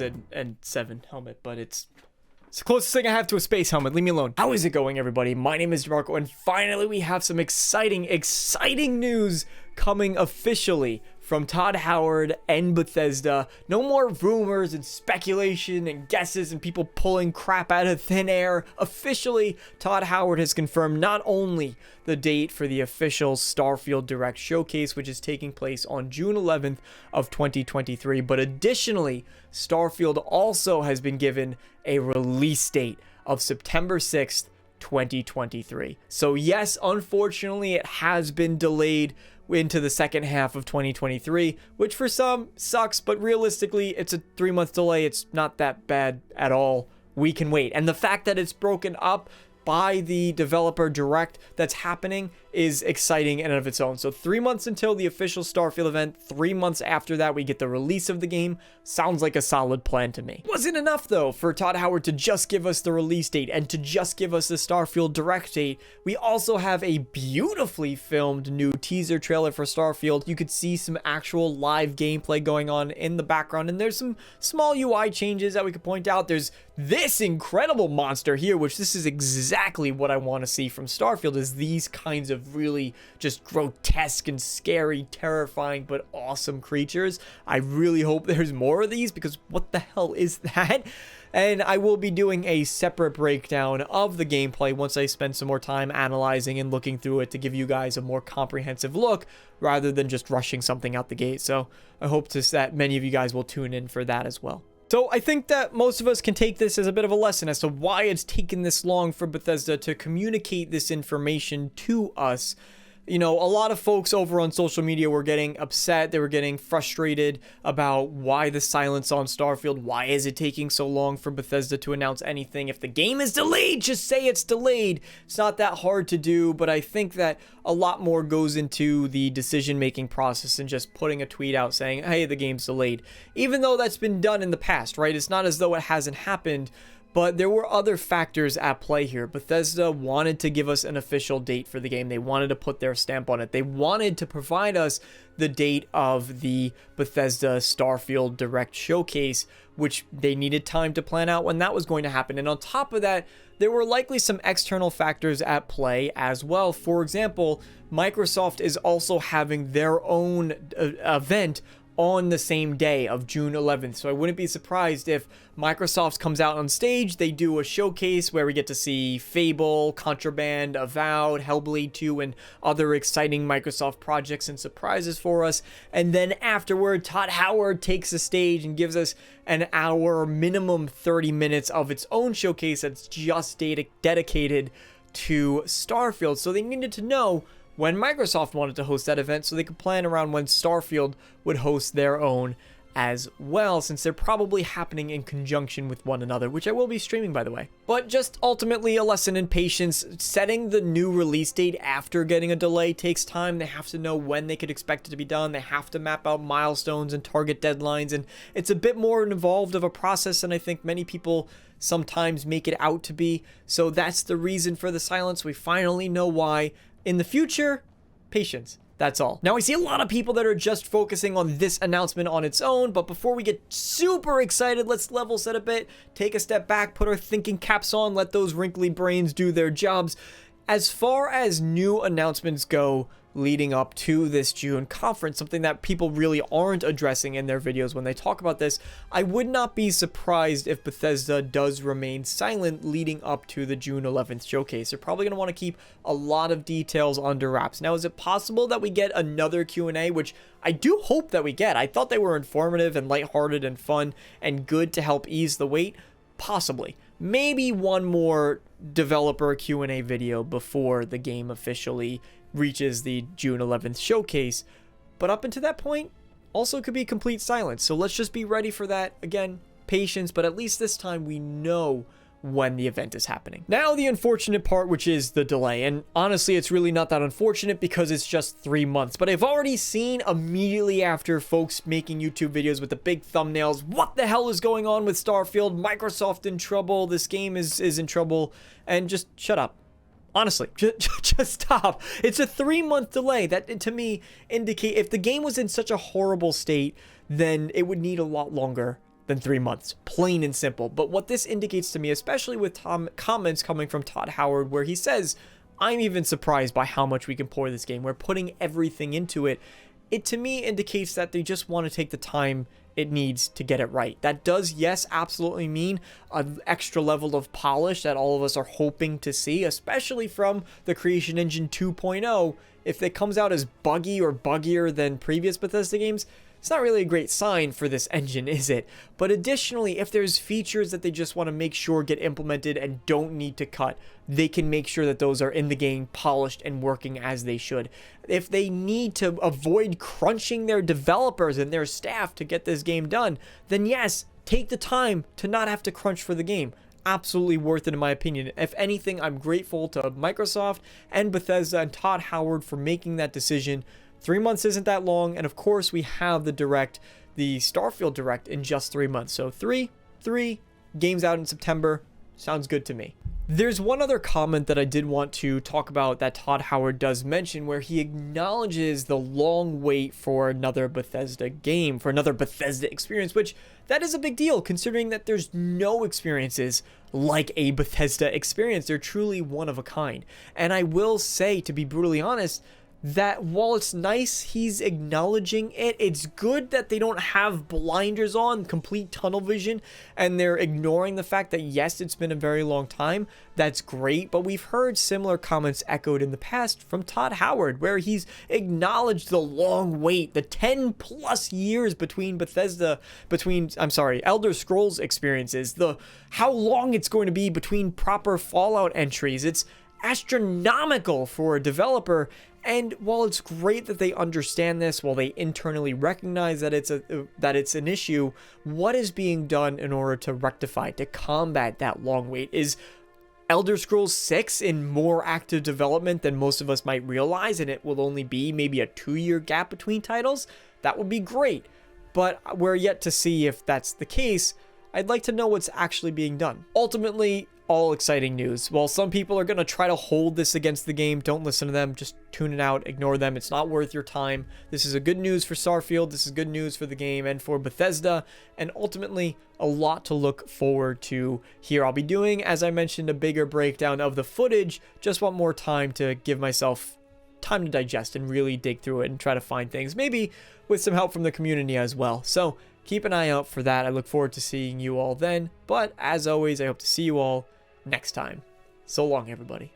said N7 helmet, but it's the closest thing I have to a space helmet. Leave me alone. How is it going, everybody? My name is DeMarco, and finally we have some exciting news coming officially from Todd Howard and Bethesda. No more rumors and speculation and guesses and people pulling crap out of thin air. Officially, Todd Howard has confirmed not only the date for the official Starfield Direct Showcase, which is taking place on June 11th of 2023, but additionally, Starfield also has been given a release date of September 6th, 2023. So yes, unfortunately, it has been delayed into the second half of 2023, which for some sucks, but realistically, it's a 3-month delay. It's not that bad at all. We can wait. And the fact that it's broken up by the developer direct that's happening is exciting in and of its own. So 3 months until the official Starfield event, 3 months after that we get the release of the game. Sounds like a solid plan to me. Wasn't enough though for Todd Howard to just give us the release date and to just give us the Starfield direct date. We also have a beautifully filmed new teaser trailer for Starfield. You could see some actual live gameplay going on in the background, and there's some small UI changes that we could point out. There's this incredible monster here, which this is exactly what I want to see from Starfield, is these kinds of really just grotesque and scary, terrifying, but awesome creatures. I really hope there's more of these, because what the hell is that? And I will be doing a separate breakdown of the gameplay once I spend some more time analyzing and looking through it to give you guys a more comprehensive look rather than just rushing something out the gate. So I hope that many of you guys will tune in for that as well. So I think that most of us can take this as a bit of a lesson as to why it's taken this long for Bethesda to communicate this information to us. You know, a lot of folks over on social media were getting upset. They were getting frustrated about why the silence on Starfield. Why is it taking so long for Bethesda to announce anything? If the game is delayed, just say it's delayed. It's not that hard to do, but I think that a lot more goes into the decision-making process than just putting a tweet out saying, hey, the game's delayed. Even though that's been done in the past, right? It's not as though it hasn't happened. But there were other factors at play here. Bethesda wanted to give us an official date for the game. They wanted to put their stamp on it. They wanted to provide us the date of the Bethesda Starfield Direct Showcase, which they needed time to plan out when that was going to happen. And on top of that, there were likely some external factors at play as well. For example, Microsoft is also having their own event on the same day of June 11th. So I wouldn't be surprised if Microsoft comes out on stage, they do a showcase where we get to see Fable, Contraband, Avowed, Hellblade 2, and other exciting Microsoft projects and surprises for us. And then afterward, Todd Howard takes the stage and gives us an hour, minimum 30 minutes of its own showcase that's just dedicated to Starfield. So they needed to know when Microsoft wanted to host that event so they could plan around when Starfield would host their own as well, since they're probably happening in conjunction with one another, which I will be streaming, by the way. But just ultimately a lesson in patience. Setting the new release date after getting a delay takes time. They have to know when they could expect it to be done. They have to map out milestones and target deadlines, and it's a bit more involved of a process than I think many people sometimes make it out to be. So that's the reason for the silence. We finally know why. In the future, patience. That's all. Now, I see a lot of people that are just focusing on this announcement on its own, but before we get super excited, let's level set a bit, take a step back, put our thinking caps on, let those wrinkly brains do their jobs. As far as new announcements go leading up to this June conference, something that people really aren't addressing in their videos when they talk about this, I would not be surprised if Bethesda does remain silent leading up to the June 11th showcase. They're probably going to want to keep a lot of details under wraps. Now, is it possible that we get another Q&A, which I do hope that we get? I thought they were informative and lighthearted and fun and good to help ease the wait. Possibly. Maybe one more developer Q&A video before the game officially reaches the June 11th showcase, but up until that point also could be complete silence. So let's just be ready for that. Again, patience, but at least this time we know when the event is happening. Now the unfortunate part, which is the delay, and honestly it's really not that unfortunate because it's just 3 months, but I've already seen immediately after folks making YouTube videos with the big thumbnails, what the hell is going on with Starfield? Microsoft in trouble, this game is in trouble, and just shut up. Honestly, just stop. It's a 3-month delay. That, to me, indicate if the game was in such a horrible state, then it would need a lot longer than 3 months, plain and simple. But what this indicates to me, especially with comments coming from Todd Howard, where he says, I'm even surprised by how much we can pour this game. We're putting everything into it. It to me indicates that they just want to take the time it needs to get it right. That does, yes, absolutely mean an extra level of polish that all of us are hoping to see, especially from the Creation Engine 2.0. If it comes out as buggy or buggier than previous Bethesda games, it's not really a great sign for this engine, is it? But additionally, if there's features that they just want to make sure get implemented and don't need to cut, they can make sure that those are in the game, polished and working as they should. If they need to avoid crunching their developers and their staff to get this game done, then yes, take the time to not have to crunch for the game. Absolutely worth it in my opinion. If anything, I'm grateful to Microsoft and Bethesda and Todd Howard for making that decision. 3 months isn't that long, and of course we have the Direct, the Starfield Direct, in just 3 months. So three games out in September. Sounds good to me. There's one other comment that I did want to talk about that Todd Howard does mention, where he acknowledges the long wait for another Bethesda game, for another Bethesda experience, which that is a big deal considering that there's no experiences like a Bethesda experience. They're truly one of a kind. And I will say, to be brutally honest, that while it's nice he's acknowledging it, it's good that they don't have blinders on, complete tunnel vision, and they're ignoring the fact that yes, it's been a very long time. That's great, but we've heard similar comments echoed in the past from Todd Howard, where he's acknowledged the long wait, the 10 plus years between Elder Scrolls experiences, the how long it's going to be between proper Fallout entries. It's astronomical for a developer. And while it's great that they understand this, while they internally recognize that it's an issue, what is being done in order to rectify, to combat that long wait? Is Elder Scrolls 6 in more active development than most of us might realize, and it will only be maybe a 2-year gap between titles? That would be great, but we're yet to see if that's the case. I'd like to know what's actually being done. Ultimately, all exciting news. While some people are going to try to hold this against the game, don't listen to them. Just tune it out. Ignore them. It's not worth your time. This is a good news for Starfield. This is good news for the game and for Bethesda. And ultimately, a lot to look forward to here. I'll be doing, as I mentioned, a bigger breakdown of the footage. Just want more time to give myself time to digest and really dig through it and try to find things. Maybe with some help from the community as well. So keep an eye out for that. I look forward to seeing you all then. But as always, I hope to see you all next time. So long, everybody.